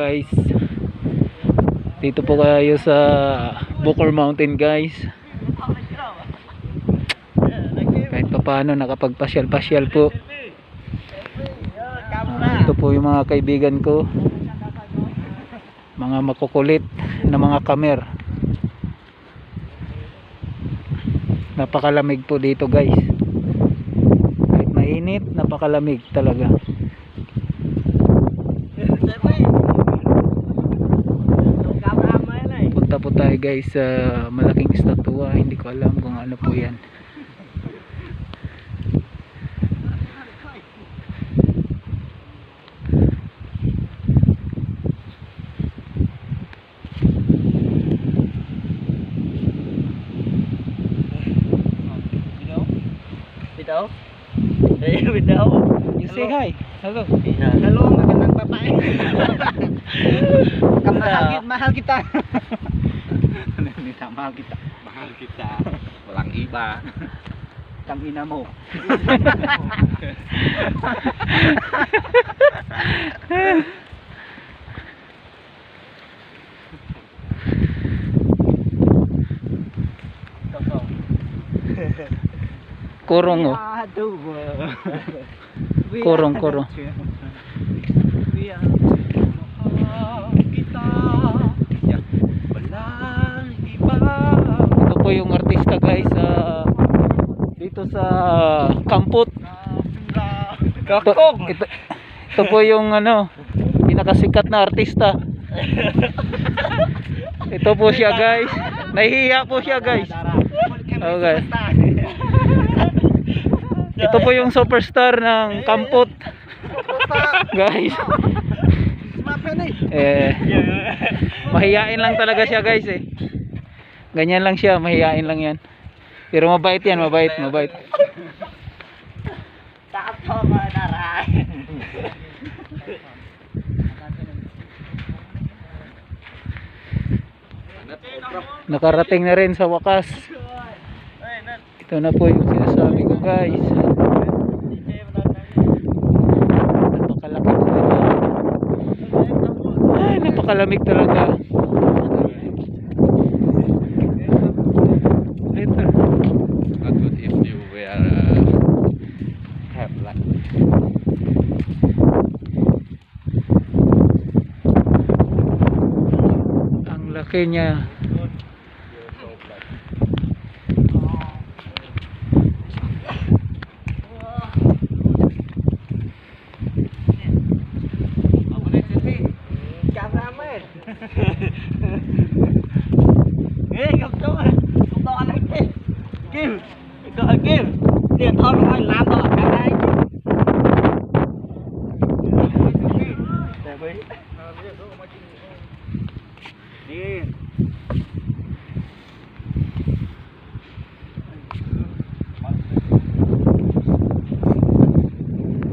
guys. Dito po kayo sa Bucor Mountain guys. Kahit pa paano nakapagpasyal-pasyal po. Ito po yung mga kaibigan ko, mga makukulit na mga kamer. Napakalamig po dito guys. Kahit mainit, napakalamig talaga. Punta po tayo guys sa malaking estatwa. Hindi ko alam kung ano po yan. Bitaw? Bitaw? You say hi. Hello. Hello, magandang babae. Mahal kita. Mahal kita. Mahal kita. Walang iba. Kamina mo. Kurong oh. Kurong. Ito po yung artista guys dito sa Kampot. Ito po yung pinakasikat na artista. Ito po siya guys. Nahihiya po siya guys. Okay. Ito po yung superstar ng Kampot. Guys. Mahiyain lang talaga siya guys eh. Ganyan lang siya, mahiyain lang yan. Pero mabait yan, mabait. Nakarating na rin sa wakas. Ito na po yung sinasabi ko guys. Napakalaki talaga. Ay, napakalamig talaga. Ito. Not good if you wear have black. Ang laki niya. Tiền thôi mà phải làm rồi cái đấy.